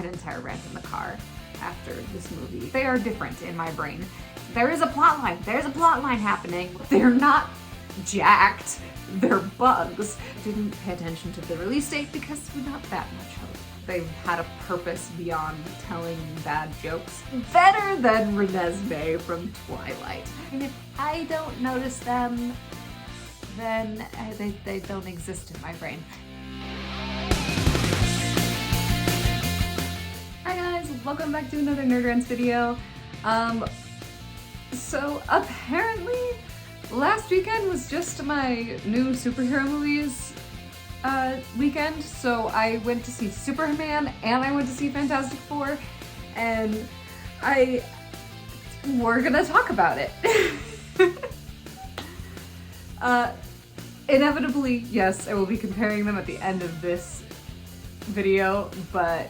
an entire rant in the car after this movie. They are different in my brain. There is a plot line. There's a plot line happening. They're not jacked. They're bugs. Didn't pay attention to the release date because we're not that much hope. They had a purpose beyond telling bad jokes. Better than Renesmee from Twilight. And if I don't notice them, then they don't exist in my brain. Hi guys, welcome back to another Nerd Rants video. So apparently last weekend was just my new superhero movies weekend, so I went to see Superman and I went to see Fantastic Four, and we're gonna talk about it. Inevitably, yes, I will be comparing them at the end of this video, but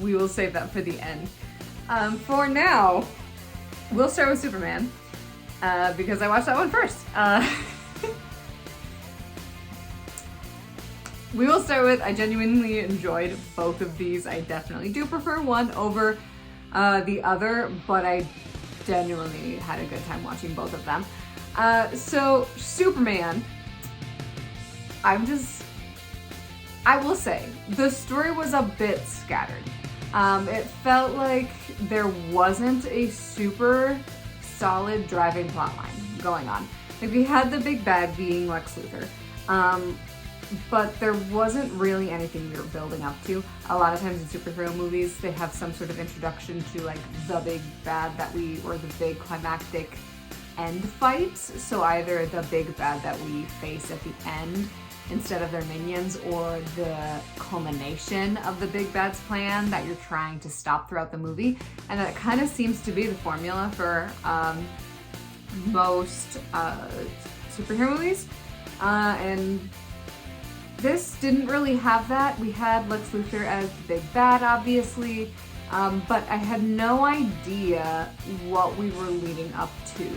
we will save that for the end. For now, we'll start with Superman, because I watched that one first. We will start with, I genuinely enjoyed both of these. I definitely do prefer one over the other, but I genuinely had a good time watching both of them. So, Superman, I will say, the story was a bit scattered. It felt like there wasn't a super solid driving plotline going on. Like, we had the big bad being Lex Luthor, but there wasn't really anything we were building up to. A lot of times in superhero movies, they have some sort of introduction to like the big bad or the big climactic end fights. So either the big bad that we face at the end instead of their minions, or the culmination of the big bad's plan that you're trying to stop throughout the movie. And that kind of seems to be the formula for most superhero movies. And this didn't really have that. We had Lex Luthor as the big bad, obviously, but I had no idea what we were leading up to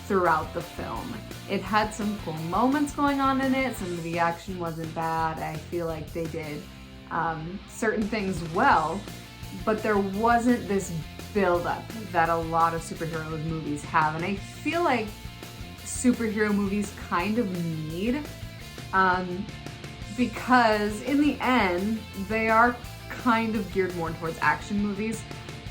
throughout the film. It had some cool moments going on in it. Some of the action wasn't bad. I feel like they did certain things well, but there wasn't this build-up that a lot of superhero movies have, and I feel like superhero movies kind of need, because in the end, they are kind of geared more towards action movies.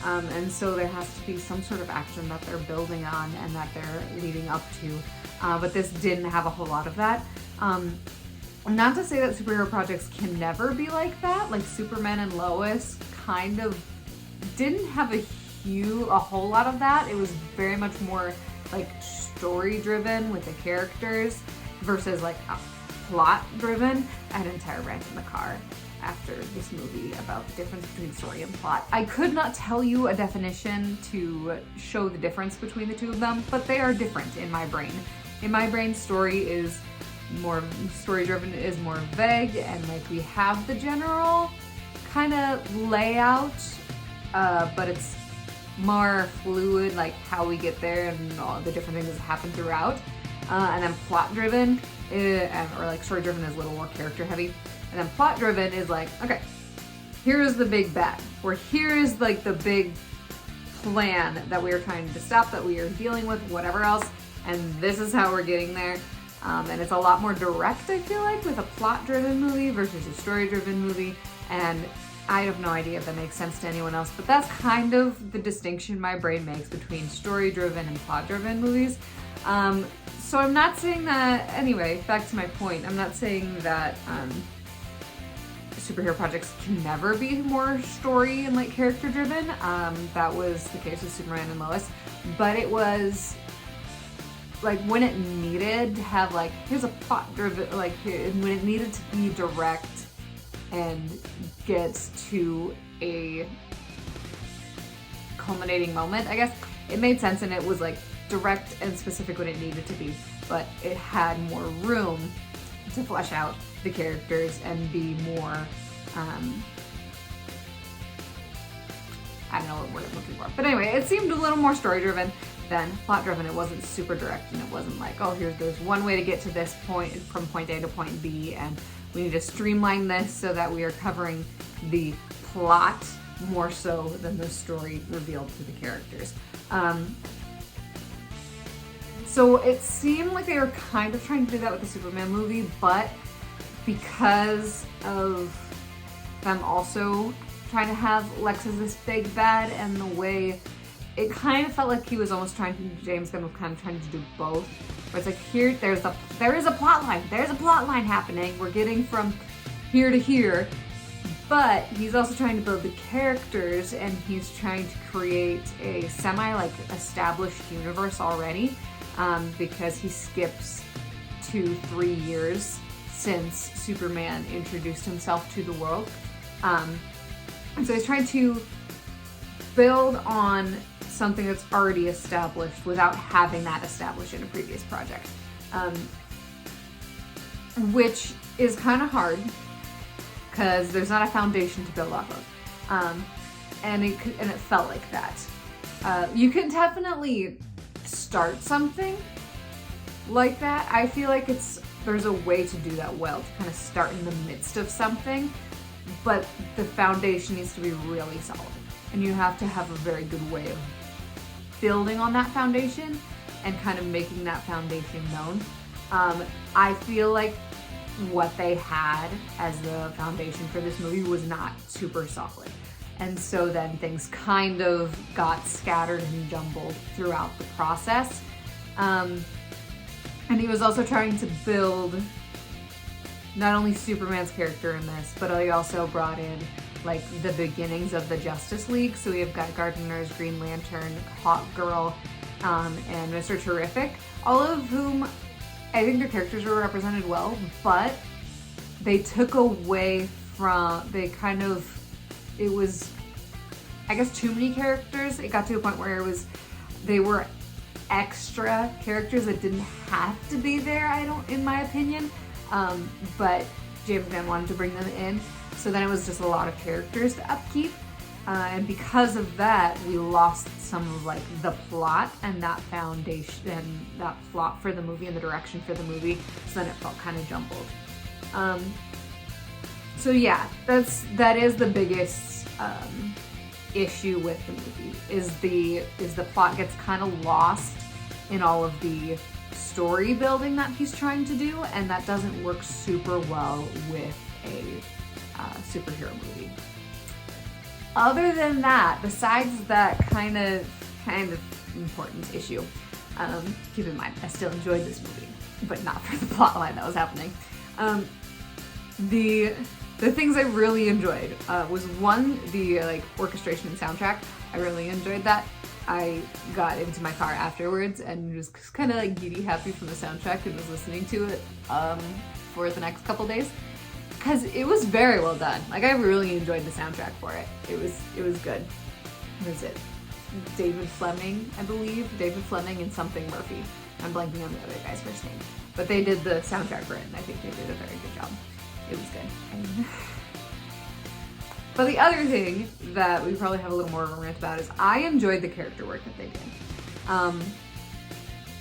And so there has to be some sort of action that they're building on and that they're leading up to. But this didn't have a whole lot of that. Not to say that superhero projects can never be like that. Like Superman and Lois kind of didn't have a whole lot of that. It was very much more like story driven with the characters versus like plot driven. I had an entire rant in the car after this movie about the difference between story and plot. I could not tell you a definition to show the difference between the two of them, but they are different in my brain. In my brain, story driven is more vague, and like we have the general kind of layout, but it's more fluid, like how we get there and all the different things that happen throughout. And then plot driven, or like story driven, is a little more character heavy. And then plot driven is like, okay, here's the big bad, or here is like the big plan that we are trying to stop, that we are dealing with, whatever else, and this is how we're getting there. And it's a lot more direct, I feel like, with a plot driven movie versus a story driven movie. And I have no idea if that makes sense to anyone else, but that's kind of the distinction my brain makes between story driven and plot driven movies. So I'm not saying that, anyway, back to my point, I'm not saying that superhero projects can never be more story and like character driven. That was the case with Superman and Lois, but it was like when it needed to have like, here's a plot driven, like when it needed to be direct and get to a culminating moment, I guess, it made sense, and it was like direct and specific when it needed to be, but it had more room to flesh out the characters and be more, I don't know what word I'm looking for. But anyway, it seemed a little more story-driven than plot-driven. It wasn't super direct, and it wasn't like, oh, there's one way to get to this point from point A to point B, and we need to streamline this so that we are covering the plot more so than the story revealed through the characters. So it seemed like they were kind of trying to do that with the Superman movie, but because of them also trying to have Lex as this big bad, and the way it kind of felt like he was almost trying to, James Gunn was kind of trying to do both. Where it's like, here, there is a plot line. There's a plot line happening. We're getting from here to here. But he's also trying to build the characters, and he's trying to create a established universe already, because he skips 2-3 years since Superman introduced himself to the world. And so he's trying to build on something that's already established without having that established in a previous project, which is kind of hard because there's not a foundation to build off of, and it felt like that. You can definitely start something like that. I feel like there's a way to do that well, to kind of start in the midst of something, but the foundation needs to be really solid, and you have to have a very good way of building on that foundation and kind of making that foundation known. I feel like what they had as the foundation for this movie was not super solid, and so then things kind of got scattered and jumbled throughout the process. And he was also trying to build not only Superman's character in this, but he also brought in like the beginnings of the Justice League. So we have Guy Gardner's Green Lantern, Hawk Girl, and Mr. Terrific, all of whom I think their characters were represented well, but they took away from, it was, I guess, too many characters. It got to a point where they were extra characters that didn't have to be there, in my opinion. But James Gunn wanted to bring them in. So then it was just a lot of characters to upkeep. And because of that, we lost some of like the plot and that foundation and that plot for the movie and the direction for the movie. So then it felt kind of jumbled. So yeah, that is the biggest issue with the movie, is the plot gets kind of lost in all of the story building that he's trying to do, and that doesn't work super well with a superhero movie. Other than that, besides that kind of important issue, keep in mind, I still enjoyed this movie, but not for the plot line that was happening. The things I really enjoyed was one, the like orchestration and soundtrack. I really enjoyed that. I got into my car afterwards and was kind of like giddy happy from the soundtrack and was listening to it for the next couple days, because it was very well done. Like, I really enjoyed the soundtrack for it. It was good. What is it? David Fleming, I believe. David Fleming and something Murphy. I'm blanking on the other guy's first name. But they did the soundtrack for it, and I think they did a very good job. It was good. But the other thing that we probably have a little more of a rant about is I enjoyed the character work that they did.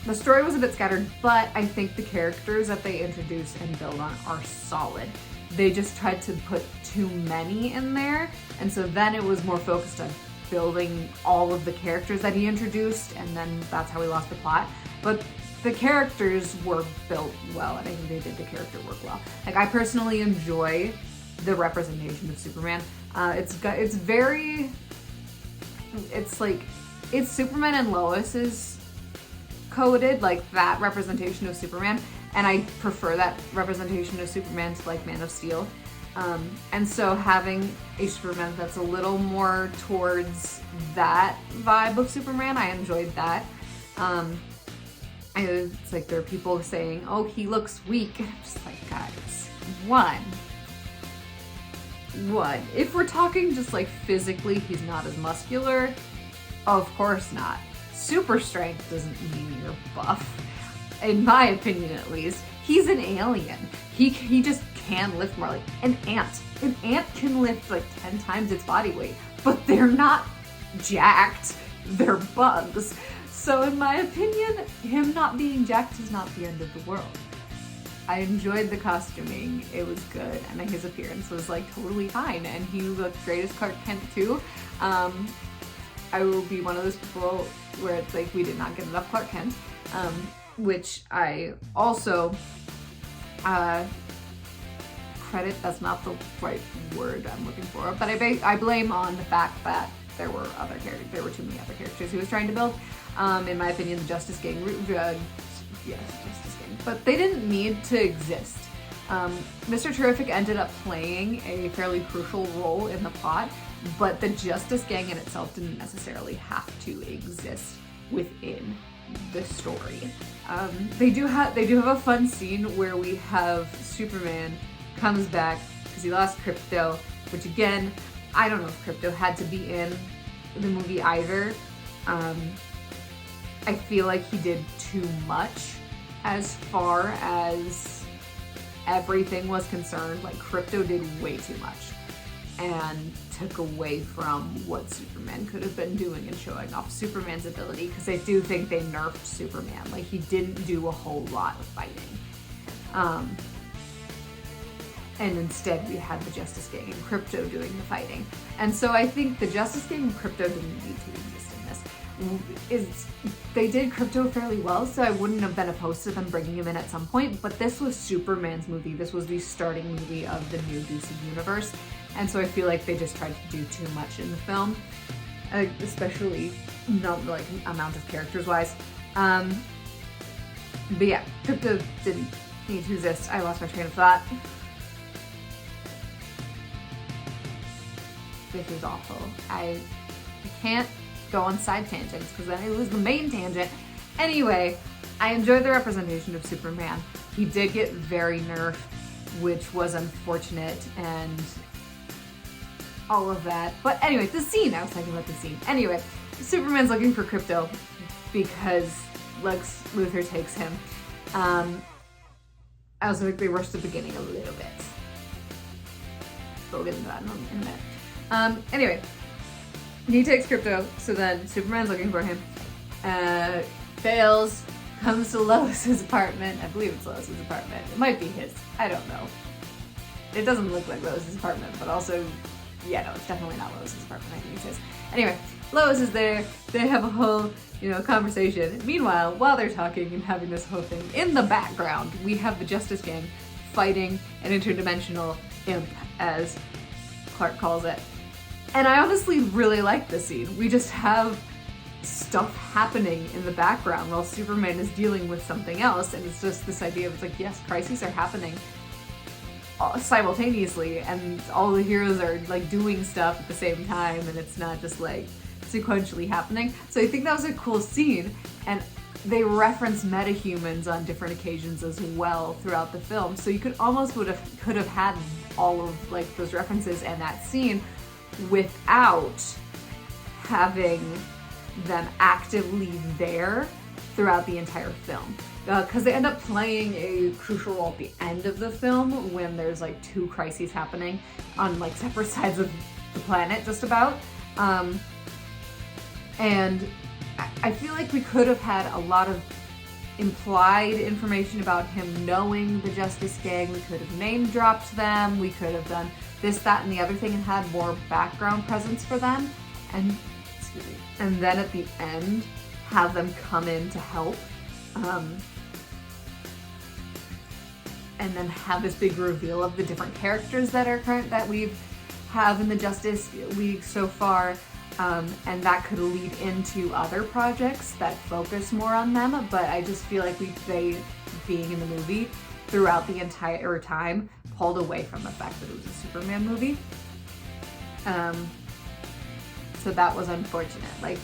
The story was a bit scattered, but I think the characters that they introduce and build on are solid. They just tried to put too many in there, and so then it was more focused on building all of the characters that he introduced, and then that's how we lost the plot. But the characters were built well, and I think they did the character work well. Like, I personally enjoy the representation of Superman. It's Superman and Lois is coded, like that representation of Superman, and I prefer that representation of Superman to like Man of Steel. And so having a Superman that's a little more towards that vibe of Superman, I enjoyed that. It's like there are people saying, oh, he looks weak. And I'm just like, guys, one, if we're talking just like physically, he's not as muscular. Of course not. Super strength doesn't mean you're buff. In my opinion, at least. He's an alien. He just can lift more. Like an ant. An ant can lift like 10 times its body weight, but they're not jacked. They're bugs. So in my opinion, him not being jacked is not the end of the world. I enjoyed the costuming. It was good, and his appearance was like totally fine, and he looked great as Clark Kent too. I will be one of those people where it's like we did not get enough Clark Kent, which I also credit, that's not the right word I'm looking for, but I blame on the fact that there were too many other characters he was trying to build. In my opinion, the Justice Gang, but they didn't need to exist. Mr. Terrific ended up playing a fairly crucial role in the plot, but the Justice Gang in itself didn't necessarily have to exist within the story. They do have a fun scene where we have Superman comes back because he lost Crypto, which again, I don't know if Crypto had to be in the movie either. I feel like he did too much as far as everything was concerned. Like, Crypto did way too much and took away from what Superman could have been doing and showing off Superman's ability, because I do think they nerfed Superman. Like, he didn't do a whole lot of fighting. And instead we had the Justice Gang and Crypto doing the fighting. And so I think the Justice Gang and Crypto didn't need to exist in this. They did Crypto fairly well, so I wouldn't have been opposed to them bringing him in at some point, but this was Superman's movie. This was the starting movie of the new DC universe, and so I feel like they just tried to do too much in the film, especially not like amount of characters wise. But yeah, Crypto didn't need to exist. I lost my train of thought. This is awful. I can't go on side tangents because then I lose the main tangent. Anyway, I enjoyed the representation of Superman. He did get very nerfed, which was unfortunate, and all of that. But anyway, the scene, I was talking about the scene. Anyway, Superman's looking for Crypto because Lex Luthor takes him. I also think they rushed the beginning a little bit. But we'll get into that in a minute. Anyway, he takes Crypto, so then Superman's looking for him. Fails, comes to Lois's apartment. I believe it's Lois's apartment. It might be his. I don't know. It doesn't look like Lois's apartment, but also, yeah, no, it's definitely not Lois's apartment. I think it's his. Anyway, Lois is there. They have a whole, conversation. Meanwhile, while they're talking and having this whole thing, in the background, we have the Justice Gang fighting an interdimensional imp, as Clark calls it. And I honestly really like this scene. We just have stuff happening in the background while Superman is dealing with something else, and it's just this idea of, it's like, yes, crises are happening simultaneously, and all the heroes are like doing stuff at the same time, and it's not just like sequentially happening. So I think that was a cool scene, and they reference metahumans on different occasions as well throughout the film. So you could almost could have had all of like those references and that scene without having them actively there throughout the entire film. Because they end up playing a crucial role at the end of the film when there's like two crises happening on like separate sides of the planet just about. And I feel like we could have had a lot of implied information about him knowing the Justice Gang. We could have name dropped them. We could have done this, that, and the other thing and had more background presence for them. And then at the end, have them come in to help. And then have this big reveal of the different characters that we have in the Justice League so far. And that could lead into other projects that focus more on them, but I just feel like they being in the movie throughout the entire time pulled away from the fact that it was a Superman movie. So that was unfortunate. Like,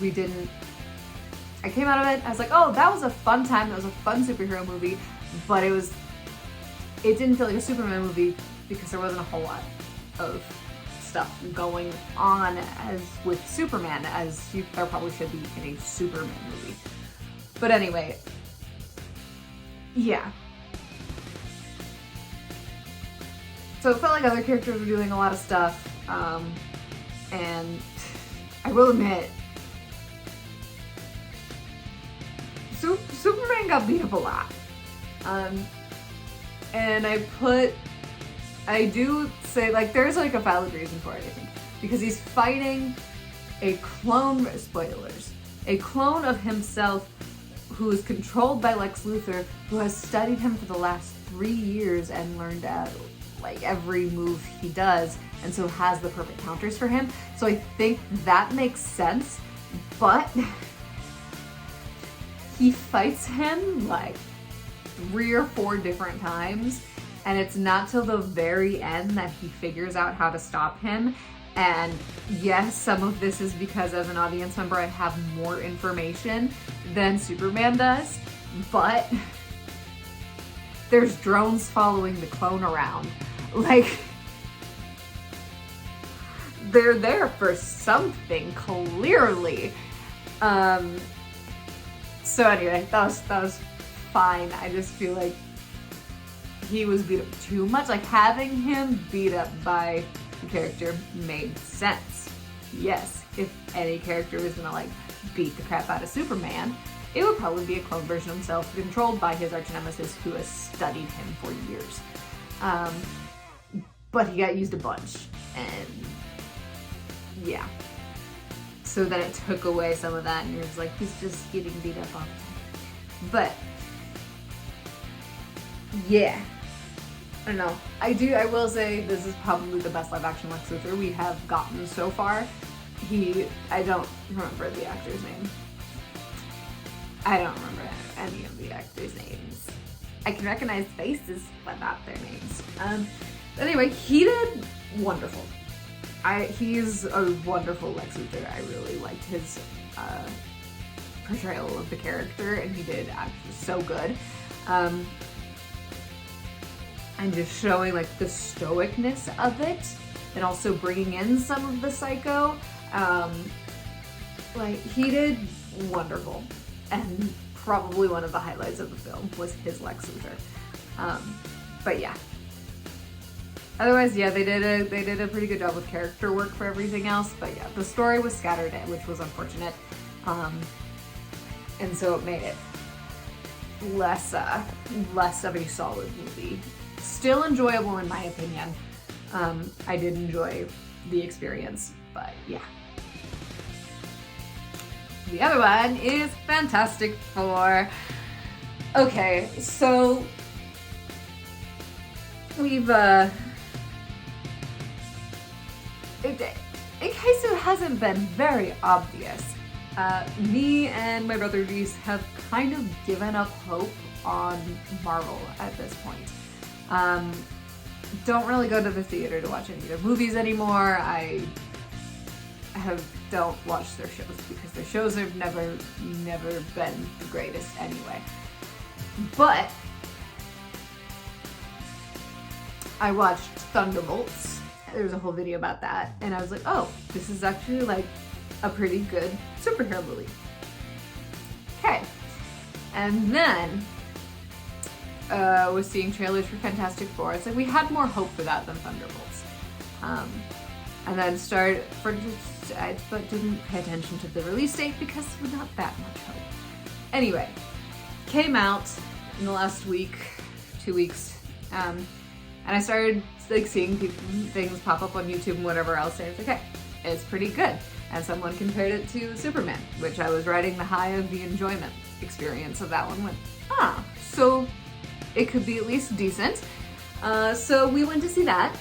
I came out of it, I was like, oh, that was a fun time, that was a fun superhero movie, but it didn't feel like a Superman movie because there wasn't a whole lot of stuff going on as with Superman as there probably should be in a Superman movie. But anyway, yeah. So it felt like other characters were doing a lot of stuff, and I will admit, Superman got beat up a lot. And I do say, like, there's like a valid reason for it, I think. Because he's fighting a clone, spoilers, a clone of himself who is controlled by Lex Luthor, who has studied him for the last 3 years and learned like every move he does, and so has the perfect counters for him. So I think that makes sense, but he fights him like 3 or 4 different times, and it's not till the very end that he figures out how to stop him. And yes, some of this is because as an audience member I have more information than Superman does, but there's drones following the clone around. Like, they're there for something, clearly. So anyway, that was fine. I just feel like he was beat up too much. Like, having him beat up by the character made sense. Yes, if any character was gonna like beat the crap out of Superman, it would probably be a clone version of himself controlled by his arch nemesis who has studied him for years. But he got used a bunch, and yeah. So then it took away some of that, and you're just like, he's just getting beat up all the time. But yeah, I don't know. I will say this is probably the best live action Lex Luthor we have gotten so far. I don't remember the actor's name. I don't remember any of the actors' names. I can recognize faces, but not their names. Anyway, he did wonderful. He's a wonderful Lex Luthor. I really liked his portrayal of the character, and he did actually so good. And just showing like the stoicness of it, and also bringing in some of the psycho. Like, he did wonderful, and probably one of the highlights of the film was his Lex Luthor. But yeah. Otherwise, yeah, they did a pretty good job with character work for everything else. But yeah, the story was scattered, which was unfortunate, and so it made it less of a solid movie. Still enjoyable in my opinion. I did enjoy the experience, but yeah. The other one is Fantastic Four. Okay, so we've in case it hasn't been very obvious, me and my brother Reese have kind of given up hope on Marvel at this point. Don't really go to the theater to watch any of their movies anymore. I don't watch their shows because their shows have never been the greatest anyway. But I watched Thunderbolts. There's a whole video about that, and I was like, oh, this is actually like a pretty good superhero movie. Okay. And then was seeing trailers for Fantastic Four. It's like we had more hope for that than Thunderbolts. And then but didn't pay attention to the release date because we're not that much hope. Anyway, came out in the last week, 2 weeks, and I started like seeing things pop up on YouTube and whatever else, and it's okay, it's pretty good. And someone compared it to Superman, which I was riding the high of the enjoyment experience of that one. Went, so it could be at least decent. So we went to see that,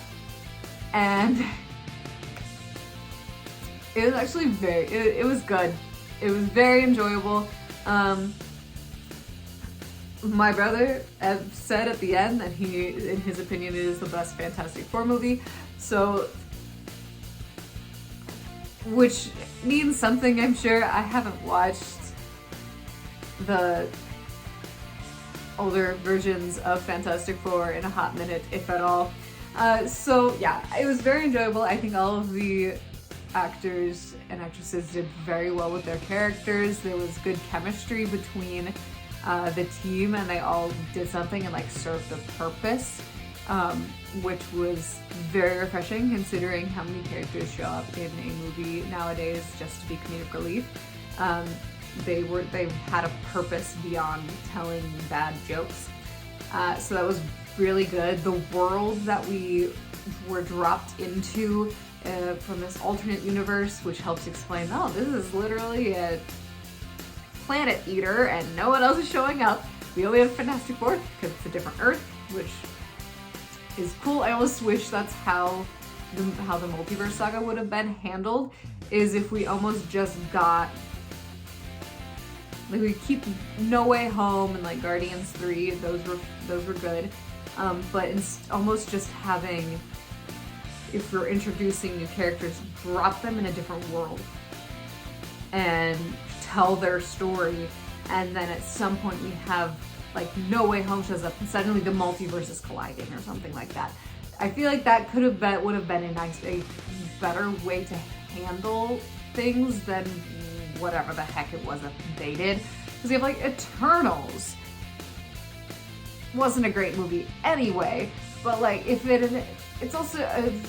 and it was actually it was good. It was very enjoyable. My brother said at the end that in his opinion, it is the best Fantastic Four movie. So, which means something, I'm sure. I haven't watched the older versions of Fantastic Four in a hot minute, if at all. So yeah, it was very enjoyable. I think all of the actors and actresses did very well with their characters. There was good chemistry between the team, and they all did something and like served a purpose, which was very refreshing considering how many characters show up in a movie nowadays just to be comedic relief. They had a purpose beyond telling bad jokes. So that was really good. The world that we were dropped into from this alternate universe, which helps explain, oh, this is literally a planet eater and no one else is showing up. We only have Fantastic Four because it's a different Earth, which is cool. I almost wish that's how the multiverse saga would have been handled, is if we almost just got, like, we keep No Way Home and like Guardians 3, those were good, but almost just having, if we're introducing new characters, drop them in a different world and tell their story, and then at some point we have like No Way Home shows up and suddenly the multiverse is colliding or something like that. I feel like that would have been a better way to handle things than whatever the heck it was that they did. Because we have like Eternals. Wasn't a great movie anyway, but like if it's also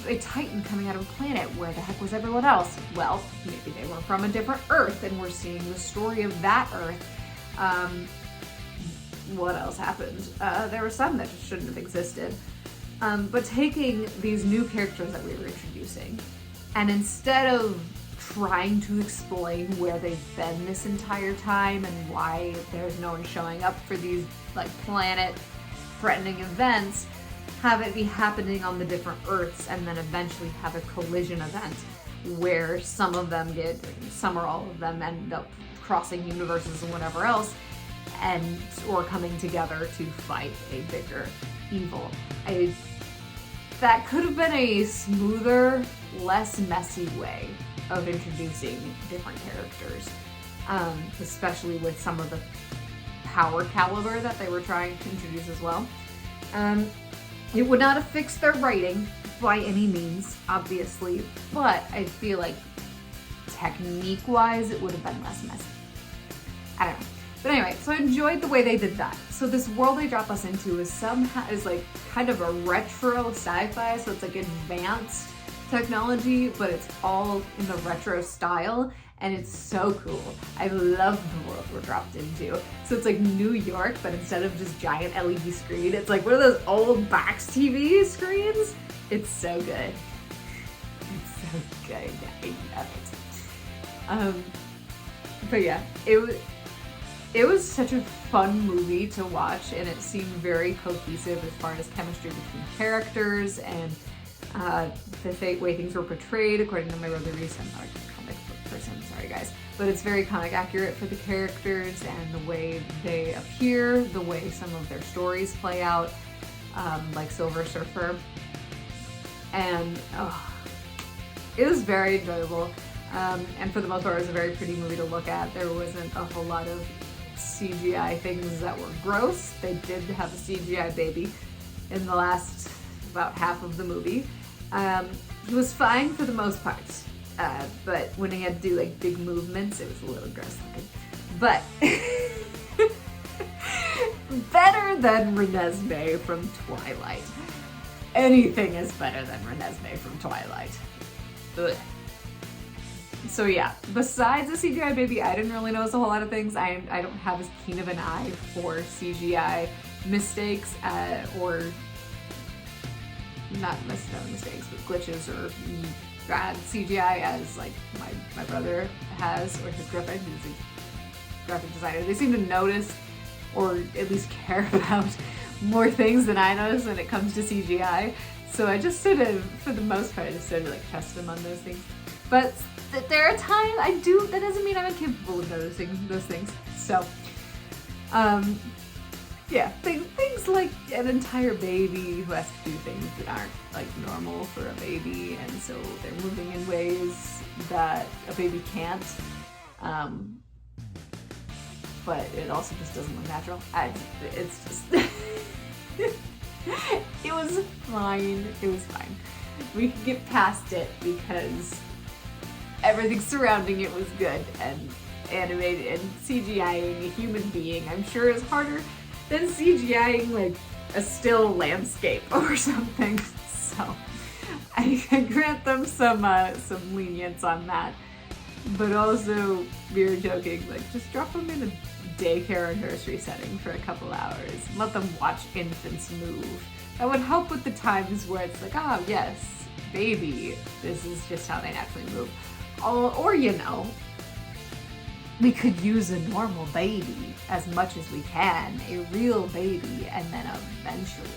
a Titan coming out of a planet, where the heck was everyone else? Well, maybe they were from a different Earth and we're seeing the story of that Earth. What else happened? There were some that just shouldn't have existed. But taking these new characters that we were introducing, and instead of trying to explain where they've been this entire time and why there's no one showing up for these like planet-threatening events, have it be happening on the different Earths, and then eventually have a collision event where some of them some or all of them end up crossing universes and whatever else, or coming together to fight a bigger evil. That could have been a smoother, less messy way of introducing different characters, especially with some of the power caliber that they were trying to introduce as well. It would not have fixed their writing by any means, obviously, but I feel like technique-wise, it would have been less messy. I don't know. But anyway, so I enjoyed the way they did that. So this world they drop us into is like kind of a retro sci-fi, so it's like advanced technology, but it's all in the retro style, and it's so cool. I love the world we're dropped into. So it's like New York, but instead of just giant LED screen, it's like one of those old box TV screens. It's so good. It's so good. I love it. But yeah, it was such a fun movie to watch, and it seemed very cohesive as far as chemistry between characters and the way things were portrayed, according to my brother Reese. I'm not a comic book person, sorry guys. But it's very comic accurate for the characters and the way they appear, the way some of their stories play out, like Silver Surfer. And it was very enjoyable. And for the most part, it was a very pretty movie to look at. There wasn't a whole lot of CGI things that were gross. They did have a CGI baby in the last about half of the movie. He was fine for the most part, but when he had to do like big movements, it was a little gross looking. But better than Renesmee from Twilight. Anything is better than Renesmee from Twilight. Ugh. So yeah, besides the CGI baby, I didn't really notice a whole lot of things. I don't have as keen of an eye for CGI mistakes, or not necessarily mistakes, but glitches or bad CGI as like my brother has, or his girlfriend, who's a graphic designer. They seem to notice, or at least care about, more things than I notice when it comes to CGI. So I just sort of, for the most part, I just sort of like trust them on those things. But there are times that doesn't mean I'm incapable of noticing those things. So, yeah, things like an entire baby who has to do things that aren't like normal for a baby, and so they're moving in ways that a baby can't. But it also just doesn't look natural. It's just, it was fine. It was fine. We could get past it because everything surrounding it was good, and animated, and CGIing a human being, I'm sure, is harder than CGIing like a still landscape or something. So I grant them some lenience on that. but also we were joking, like, just drop them in a daycare or nursery setting for a couple hours. Let them watch infants move. That would help with the times where it's like, oh yes, baby, this is just how they naturally move. Or you know, we could use a normal baby as much as we can, a real baby, and then eventually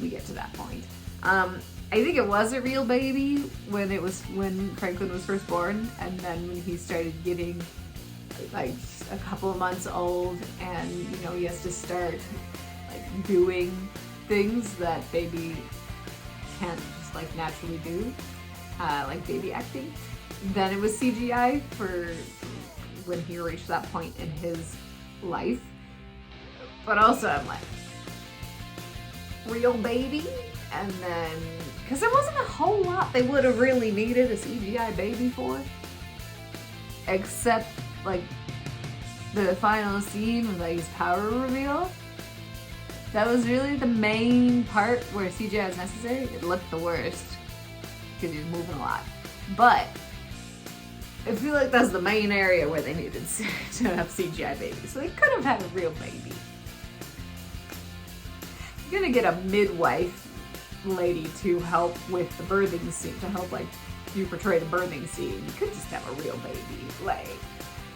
we get to that point. I think it was a real baby when Franklin was first born, and then when he started getting like a couple of months old, and you know, he has to start like doing things that baby can't just like naturally do, like baby acting. Then it was CGI for when he reached that point in his life. But also I'm like, real baby? And then, because there wasn't a whole lot they would have really needed a CGI baby for, except like the final scene with like his power reveal. That was really the main part where CGI is necessary. It looked the worst because he was moving a lot, but I feel like that's the main area where they needed to have CGI babies. So they could have had a real baby. You're gonna get a midwife lady to help with the birthing scene, to help like you portray the birthing scene. You could just have a real baby. Like,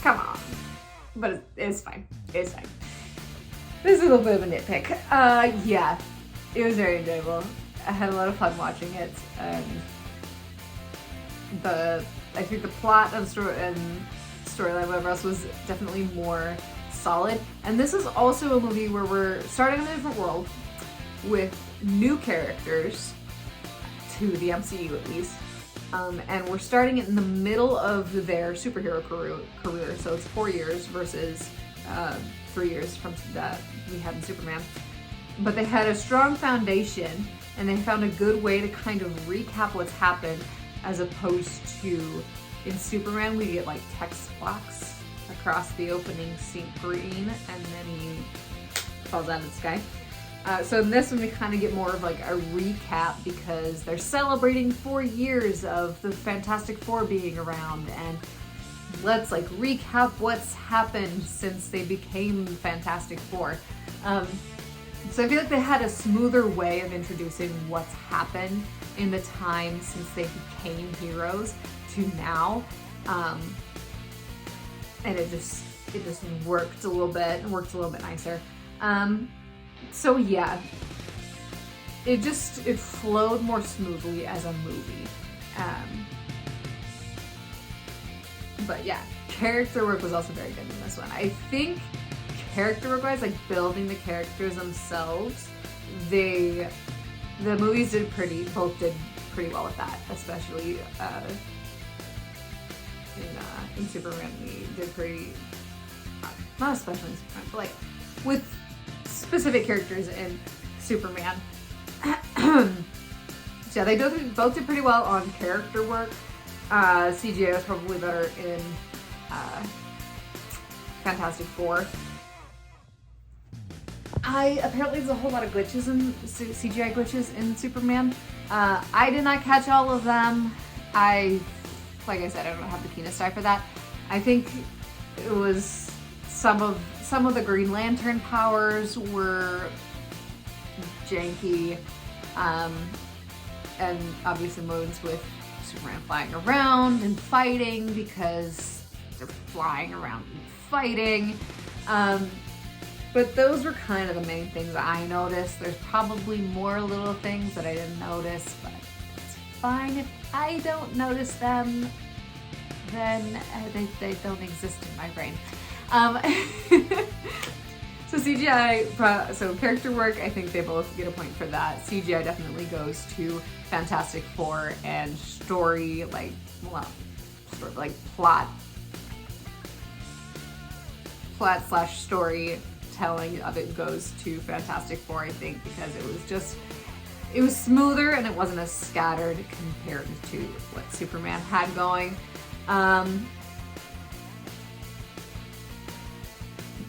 come on. But it's fine. It's fine. This is a little bit of a nitpick. Yeah, it was very enjoyable. I had a lot of fun watching it. I think the plot and storyline, whatever else, was definitely more solid. And this is also a movie where we're starting in a different world with new characters to the MCU at least. And we're starting it in the middle of their superhero career. So it's 4 years versus 3 years from that we had in Superman. But they had a strong foundation, and they found a good way to kind of recap what's happened, as opposed to in Superman we get like text blocks across the opening scene green, and then he falls out of the sky. So in this one we kind of get more of like a recap, because they're celebrating 4 years of the Fantastic Four being around, and let's like recap what's happened since they became Fantastic Four. So I feel like they had a smoother way of introducing what's happened in the time since they became heroes to now. And it just worked a little bit. It worked a little bit nicer. So yeah, it flowed more smoothly as a movie. But yeah, character work was also very good in this one. I think character work wise, like building the characters themselves, the movies both did pretty well with that, especially in Superman. We did pretty, not especially in Superman, but like with specific characters in Superman. So yeah, they both did pretty well on character work. CGI was probably better in Fantastic Four. Apparently there's a whole lot of glitches in CGI glitches in Superman. I did not catch all of them. Like I said, I don't have the keenest eye for that. I think it was some of the Green Lantern powers were janky, and obviously modes with Superman flying around and fighting, because they're flying around and fighting. But those were kind of the main things I noticed. There's probably more little things that I didn't notice, but it's fine if I don't notice them. Then they don't exist in my brain. So CGI, so character work, I think they both get a point for that. CGI definitely goes to Fantastic Four, and story, like, well, sort of like plot / storytelling of it goes to Fantastic Four, I think, because it was smoother and it wasn't as scattered compared to what Superman had going.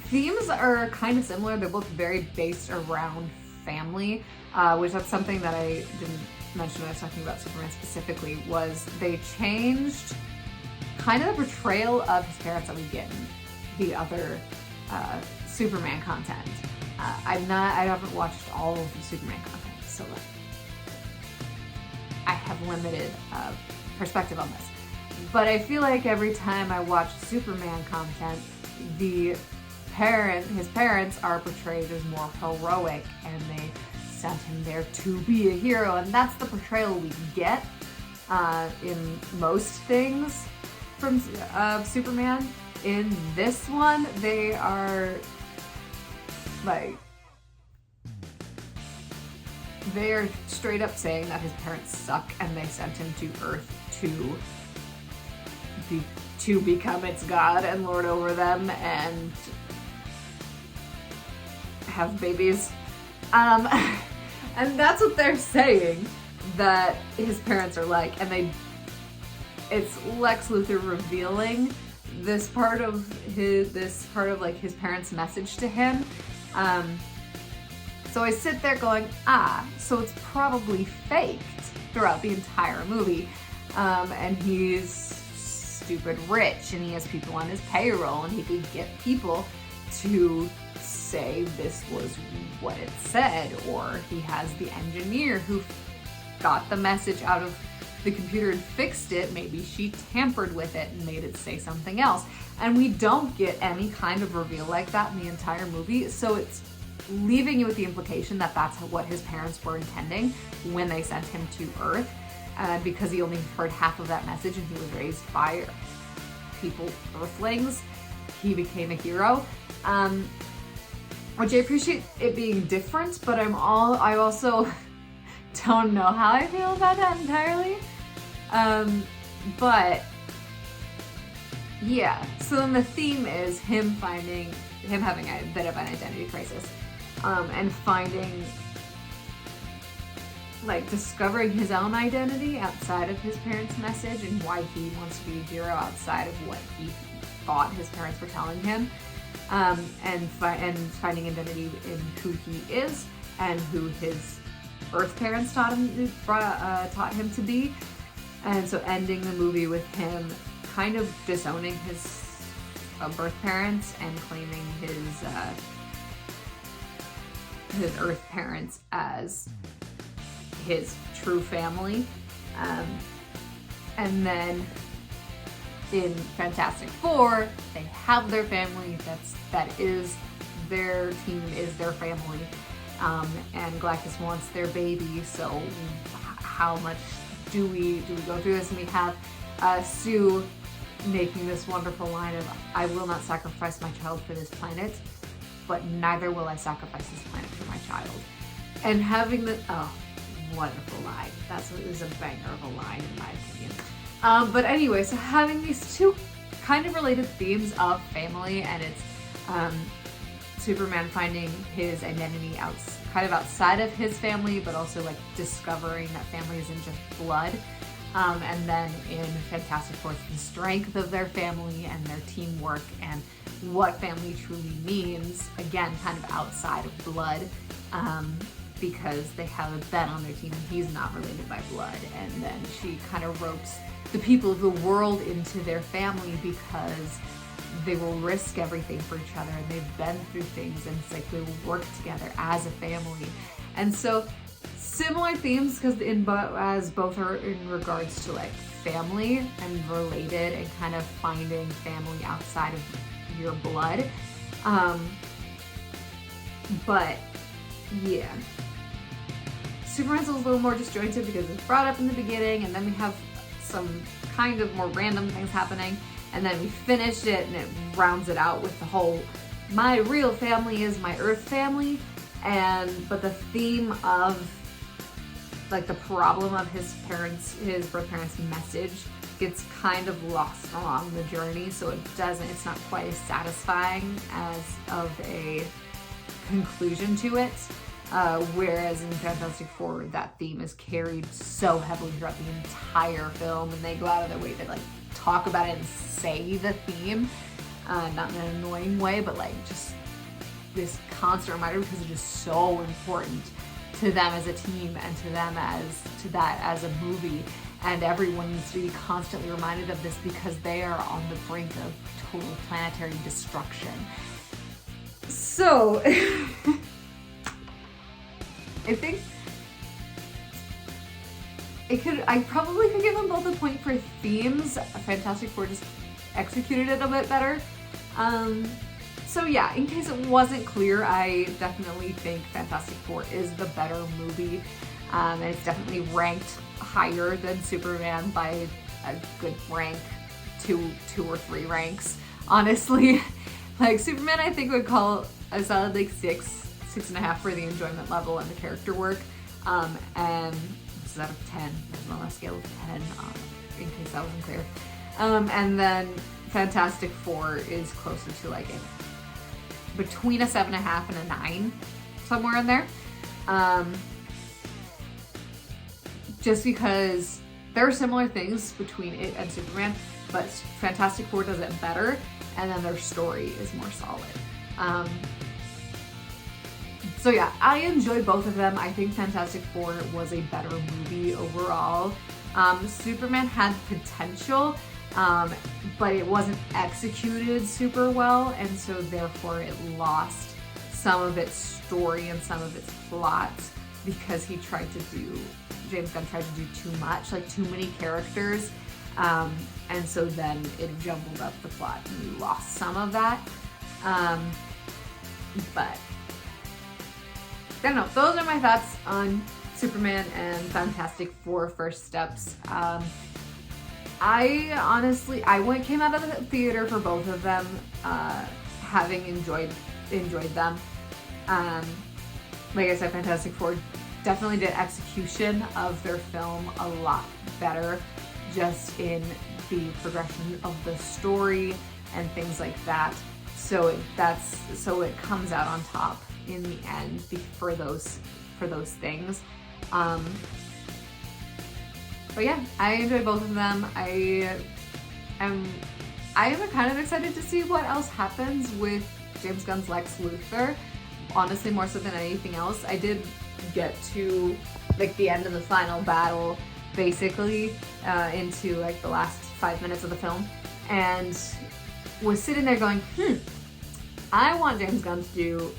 Themes are kind of similar. They're both very based around family, which that's something that I didn't mention when I was talking about Superman specifically, was they changed kind of the portrayal of his parents that we get in the other Superman content. I haven't watched all of the Superman content, so I have limited perspective on this. But I feel like every time I watch Superman content, his parents are portrayed as more heroic, and they sent him there to be a hero, and that's the portrayal we get in most things from Superman. In this one, they are like, they are straight up saying that his parents suck and they sent him to Earth to become its god and lord over them and have babies. And that's what they're saying that his parents are like, and it's Lex Luthor revealing this part of like his parents' message to him. So I sit there going, so it's probably faked throughout the entire movie. And he's stupid rich and he has people on his payroll and he could get people to say this was what it said, or he has the engineer who got the message out of the computer and fixed it. Maybe she tampered with it and made it say something else. And we don't get any kind of reveal like that in the entire movie, so it's leaving you with the implication that that's what his parents were intending when they sent him to Earth, because he only heard half of that message and he was raised by people, Earthlings. He became a hero, which I appreciate it being different, but I also don't know how I feel about that entirely. But yeah, so then the theme is him having a bit of an identity crisis, and discovering his own identity outside of his parents' message and why he wants to be a hero outside of what he thought his parents were telling him, and finding identity in who he is and who his Earth parents taught him to be. And so ending the movie with him kind of disowning his birth parents and claiming his Earth parents as his true family. And then in Fantastic Four, they have their family. That is their team, is their family. And Galactus wants their baby. So how much do we go through this? And we have Sue making this wonderful line of, "I will not sacrifice my child for this planet, but neither will I sacrifice this planet for my child." And having the wonderful line. It was a banger of a line in my opinion. But anyway, so having these two kind of related themes of family, and it's Superman finding his identity kind of outside of his family, but also like discovering that family isn't just blood. And then in Fantastic Four, the strength of their family and their teamwork and what family truly means, again, kind of outside of blood, because they have a Ben on their team and he's not related by blood. And then she kind of ropes the people of the world into their family because they will risk everything for each other and they've been through things, and it's like they will work together as a family. And so similar themes, because as both are in regards to like family and related and kind of finding family outside of your blood. But yeah, Superman's a little more disjointed because it's brought up in the beginning, and then we have some kind of more random things happening, and then we finish it and it rounds it out with the whole my real family is my Earth family. But the theme of like the problem of his birth parents' message gets kind of lost along the journey, so it's not quite as satisfying as of a conclusion to it. Whereas in Fantastic Four, that theme is carried so heavily throughout the entire film, and they go out of their way to like talk about it and say the theme, not in an annoying way, but like just this constant reminder, because it is so important to them as a team and to them as a movie. and everyone needs to be constantly reminded of this because they are on the brink of total planetary destruction. So, I think I probably could give them both a point for themes. Fantastic Four just executed it a bit better. So yeah, in case it wasn't clear, I definitely think Fantastic Four is the better movie. And it's definitely ranked higher than Superman by a good rank, two or three ranks, honestly. Like Superman, I think would call a solid like 6.5 for the enjoyment level and the character work. And this is out of 10, on a scale of 10, in case that wasn't clear. And then Fantastic Four is closer to like between a 7.5 and a 9, somewhere in there. Just because there are similar things between it and Superman, but Fantastic Four does it better, and then their story is more solid. So yeah, I enjoy both of them. I think Fantastic Four was a better movie overall. Superman had potential, but it wasn't executed super well, and so therefore it lost some of its story and some of its plot because James Gunn tried to do too much, like too many characters, and so then it jumbled up the plot and we lost some of that. But I don't know, those are my thoughts on Superman and Fantastic Four First Steps. I honestly, came out of the theater for both of them, having enjoyed them. Like I said, Fantastic Four definitely did execution of their film a lot better, just in the progression of the story and things like that. So it comes out on top in the end for those things. But yeah, I enjoy both of them. I am kind of excited to see what else happens with James Gunn's Lex Luthor. Honestly, more so than anything else. I did get to like the end of the final battle, basically, into like the last 5 minutes of the film, and was sitting there going, I want James Gunn to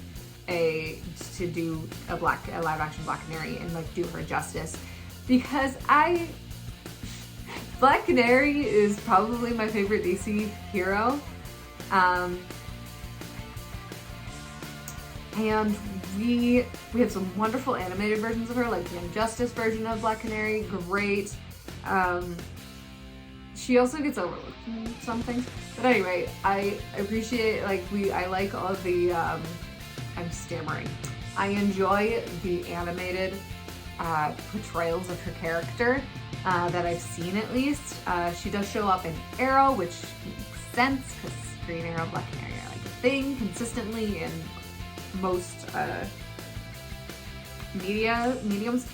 do a live action Black Canary and like do her justice, because Black Canary is probably my favorite DC hero. And we have some wonderful animated versions of her, like the Young Justice version of Black Canary, great. She also gets overlooked in some things. But anyway, I appreciate, I like all of the, I'm stammering. I enjoy the animated portrayals of her character that I've seen, at least. She does show up in Arrow, which makes sense because Green Arrow, Black Canary are like a thing consistently in most mediums.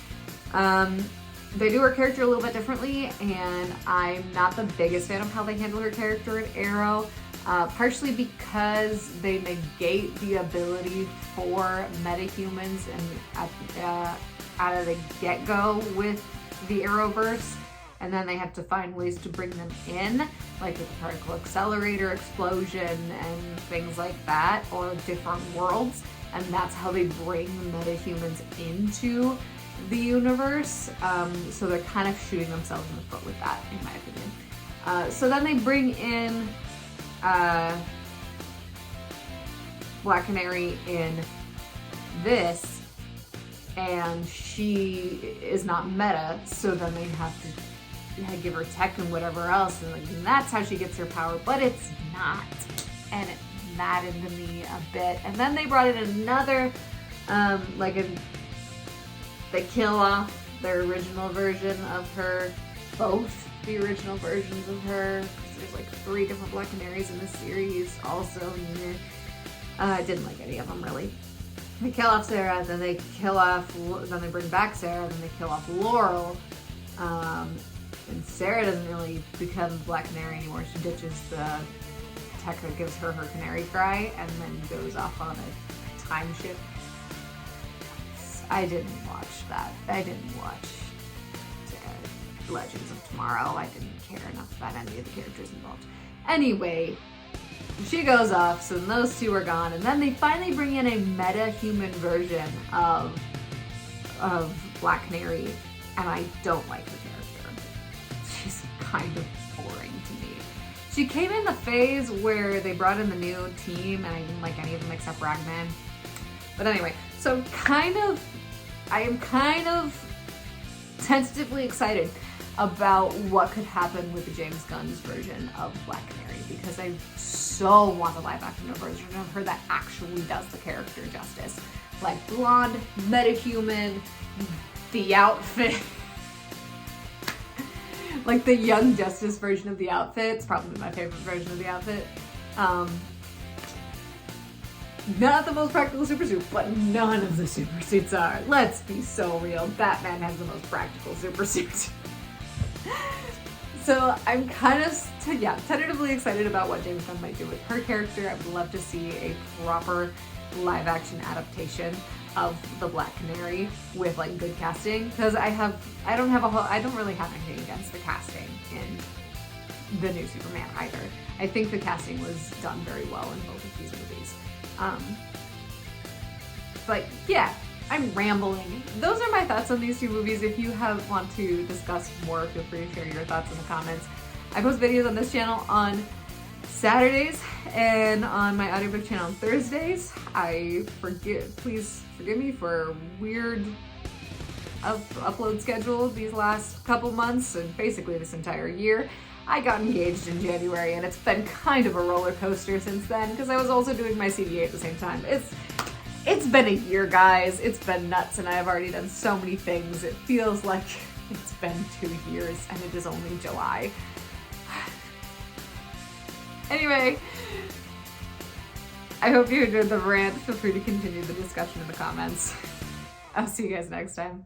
They do her character a little bit differently, and I'm not the biggest fan of how they handle her character in Arrow, partially because they negate the ability for metahumans and out of the get-go with the Arrowverse, and then they have to find ways to bring them in, like with the particle accelerator explosion and things like that, or different worlds, and that's how they bring metahumans into the universe. So they're kind of shooting themselves in the foot with that, in my opinion. So then they bring in Black Canary in this, and she is not meta, so then they have to give her tech and whatever else, and that's how she gets her power, but it's not, and it maddened me a bit. And then they brought in another, they kill off their original version of her, both the original versions of her, because there's like 3 different Black Canaries in the series also. I didn't like any of them, really. They kill off Sarah, then they bring back Sarah, then they kill off Laurel, and Sarah doesn't really become Black Canary anymore. She ditches the tech that gives her her canary cry and then goes off on a time ship. I didn't watch that. I didn't watch Legends of Tomorrow. I didn't care enough about any of the characters involved. Anyway, she goes off, so those two are gone, and then they finally bring in a meta-human version of Black Canary, and I don't like her character. She's kind of boring to me. She came in the phase where they brought in the new team, and I didn't like any of them except Ragman. But anyway, so I am kind of tentatively excited about what could happen with the James Gunn's version of Black Canary, because I so want a live action version of her that actually does the character justice. Like blonde, metahuman, the outfit. Like the Young Justice version of the outfit. It's probably my favorite version of the outfit. Not the most practical super suit, but none of the super suits are. Let's be so real. Batman has the most practical super suit. So I'm kind of, tentatively excited about what James Gunn might do with her character. I would love to see a proper live action adaptation of the Black Canary with like good casting, because I don't really have anything against the casting in the new Superman either. I think the casting was done very well in both of these movies. But yeah, I'm rambling. Those are my thoughts on these two movies. If you want to discuss more, feel free to share your thoughts in the comments. I post videos on this channel on Saturdays and on my audiobook channel on Thursdays. Please forgive me for weird upload schedule these last couple months and basically this entire year. I got engaged in January and it's been kind of a roller coaster since then, because I was also doing my CDA at the same time. It's been a year, guys. It's been nuts, and I have already done so many things. It feels like it's been 2 years and it is only July. Anyway, I hope you enjoyed the rant. Feel free to continue the discussion in the comments. I'll see you guys next time.